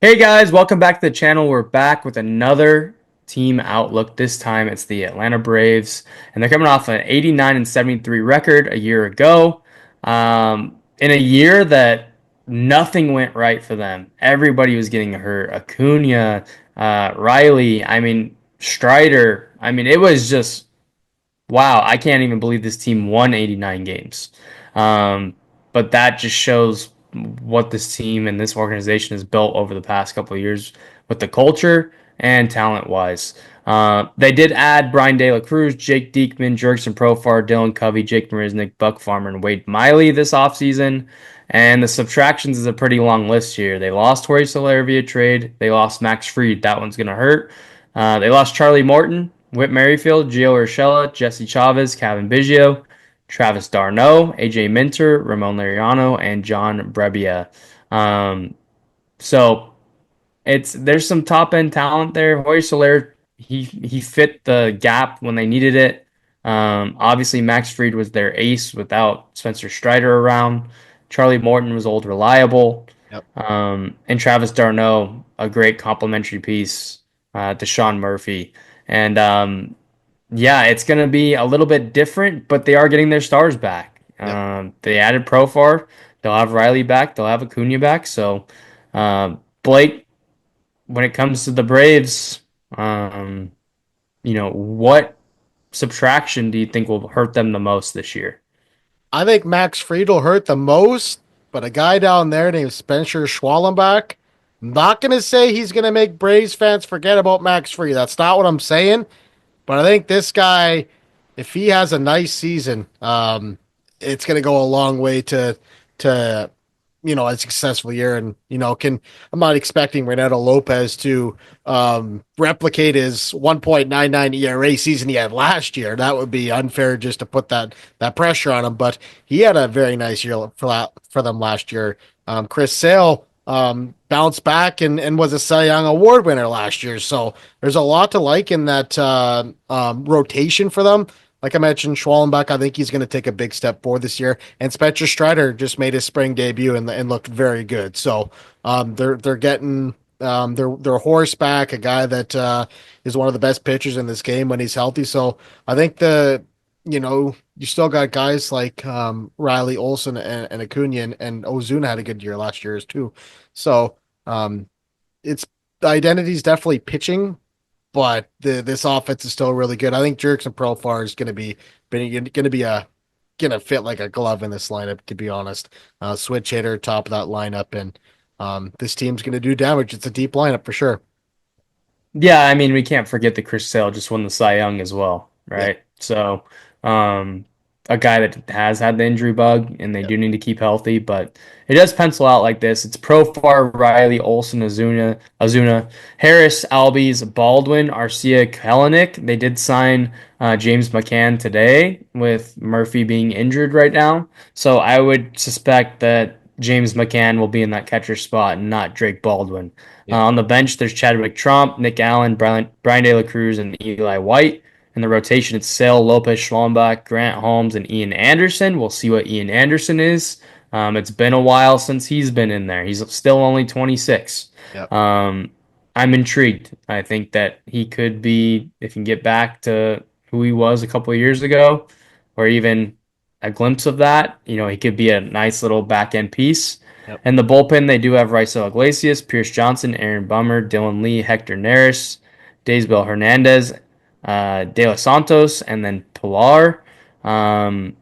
Hey guys, welcome back to the channel. We're back with another team outlook. This time it's the Atlanta Braves, and they're coming off an 89 and 73 record a year ago. In a year that nothing went right for them. Everybody was getting hurt. Acuna, Riley, Strider. It was just wow. I can't even believe this team won 89 games. Um, but that just shows what this team and this organization has built over the past couple of years with the culture and talent wise. They did add Brian De La Cruz, Jake Diekman, Jurickson Profar, Dylan Covey, Jake Marisnick, Buck Farmer, and Wade Miley this offseason. And the subtractions is a pretty long list here. They lost Torrey Soler via trade. They lost Max Fried. That one's going to hurt. They lost Charlie Morton, Whit Merrifield, Gio Urshela, Jesse Chavez, Kevin Biggio, Travis d'Arnaud, AJ Minter, Ramon Laureano, and John Brebbia. Um, so there's some top end talent there. Hoyer Soler, he fit the gap when they needed it. Obviously Max Fried was their ace without Spencer Strider around. Charlie Morton was old reliable. Yep. And Travis d'Arnaud, a great complimentary piece to Sean Murphy. And yeah, it's going to be a little bit different, but they are getting their stars back. Yep. They added Profar. They'll have Riley back. They'll have Acuna back. So, Blake, when it comes to the Braves, um, what subtraction do you think will hurt them the most this year? I think Max Fried will hurt the most, but a guy down there named Spencer Schwallenbach, I'm not going to say he's going to make Braves fans forget about Max Fried. That's not what I'm saying. But I think this guy, if he has a nice season, it's going to go a long way to a successful year. And can I'm not expecting Renato Lopez to replicate his 1.99 ERA season he had last year. That would be unfair just to put that pressure on him. But he had a very nice year for them last year. Chris Sale bounced back and was a Cy Young Award winner last year. So there's a lot to like in that rotation for them. Like I mentioned, Schwallenbach, I think he's going to take a big step forward this year. And Spencer Strider just made his spring debut and looked very good. So they're getting their horse back, a guy that is one of the best pitchers in this game when he's healthy. So I think you still got guys like Riley Olson and Acuna and Ozuna had a good year last year too. So um, it's the identity is definitely pitching, but this offense is still really good. I think Jurickson Profar is going to fit like a glove in this lineup. To be honest, switch hitter, top of that lineup, and this team's going to do damage. It's a deep lineup for sure. Yeah, we can't forget that Chris Sale just won the Cy Young as well, Yep. right? So, um, a guy that has had the injury bug, and they Yep. do need to keep healthy, but it does pencil out like this. It's Profar, Riley, Olson, Azuna, Harris, Albies, Baldwin, Arcia, Kellenic. They did sign James McCann today, with Murphy being injured right now. So I would suspect that James McCann will be in that catcher spot and not Drake Baldwin. Yep. On the bench, there's Chadwick Trump, Nick Allen, Brian De La Cruz, and Eli White. In the rotation, it's Sale, Lopez, Schwallenbach, Grant Holmes, and Ian Anderson. We'll see what Ian Anderson is. It's been a while since he's been in there. He's still only 26. Yep. Um, I'm intrigued. I think that he could be, if he can get back to who he was a couple of years ago, or even a glimpse of that, he could be a nice little back end piece. Yep. And the bullpen, they do have Raisel Iglesias, Pierce Johnson, Aaron Bummer, Dylan Lee, Hector Neris, Daysbel Hernandez, De Los Santos, and then Pilar. Um,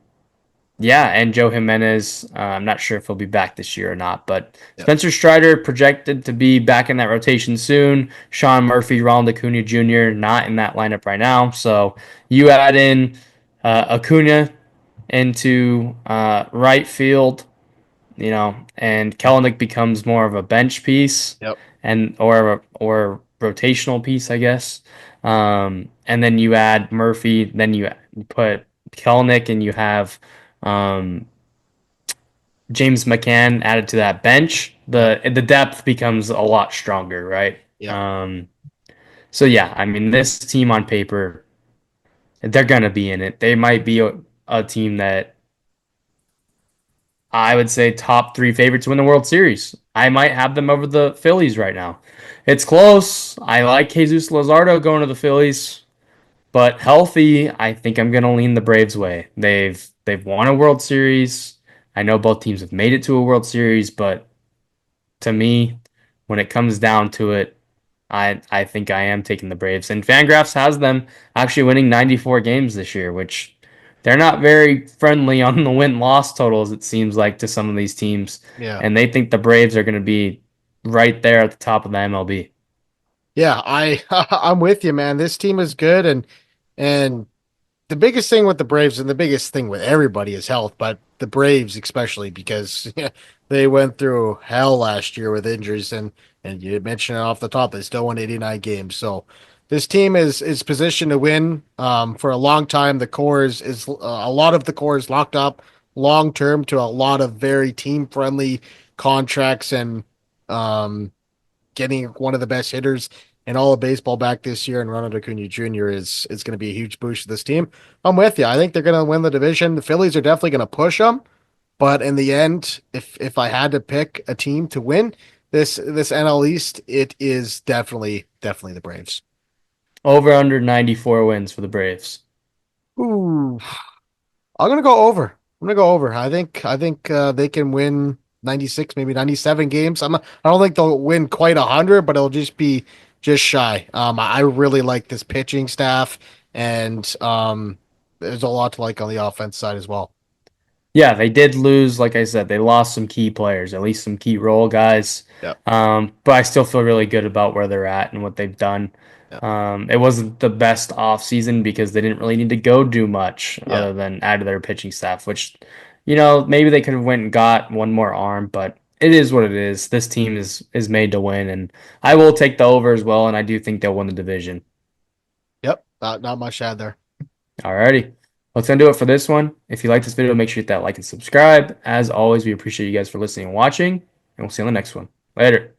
yeah, and Joe Jimenez. I'm not sure if he'll be back this year or not, but Yep. Spencer Strider projected to be back in that rotation soon. Sean Murphy, Ronald Acuna Jr. not in that lineup right now. So you add in Acuna into right field, and Kellenic becomes more of a bench piece Yep. and or rotational piece, I guess. And then you add Murphy, then you put Kellenic, and you have um, James McCann added to that bench. Yep. The depth becomes a lot stronger, right? Yep. Um, so yeah, this team on paper, they're gonna be in it. They might be a team that I would say top three favorites to win the World Series. I might have them over the Phillies right now. It's close. I like Jesus Lazardo going to the Phillies, but healthy, I think I'm going to lean the Braves way. They've won a World Series. I know both teams have made it to a World Series, but to me, when it comes down to it, I think I am taking the Braves. And Fangraphs has them actually winning 94 games this year, which they're not very friendly on the win-loss totals, it seems like, to some of these teams. Yeah. And they think the Braves are going to be right there at the top of the MLB. Yeah, I'm with you, man. This team is good, and the biggest thing with the Braves and the biggest thing with everybody is health, but the Braves especially because they went through hell last year with injuries, and you mentioned it off the top, they still won 89 games. So this team is positioned to win. For a long time, the core is a lot of the core is locked up long term to a lot of very team friendly contracts and um getting one of the best hitters in all of baseball back this year, and Ronald Acuna Jr. is going to be a huge boost to this team. I'm with you. I think they're going to win the division. The Phillies are definitely going to push them, but in the end, if I had to pick a team to win this NL East, it is definitely the Braves. Over under 94 wins for the Braves. Ooh, I'm gonna go over. I'm gonna go over. I think they can win 96, maybe 97 games. I don't think they'll win quite 100, but it'll just be just shy. I really like this pitching staff, and there's a lot to like on the offense side as well. Yeah, they did lose. Like I said, they lost some key players, at least some key role guys. Yep. But I still feel really good about where they're at and what they've done. Yep. It wasn't the best off season because they didn't really need to go do much Yeah. other than add to their pitching staff, which, maybe they could have went and got one more arm, but it is what it is. This team is made to win, and I will take the over as well, and I do think they'll win the division. Yep. Not much to add there. Alrighty. Well, that's gonna do it for this one. If you like this video, make sure you hit that like and subscribe. As always, we appreciate you guys for listening and watching, and we'll see you on the next one. Later.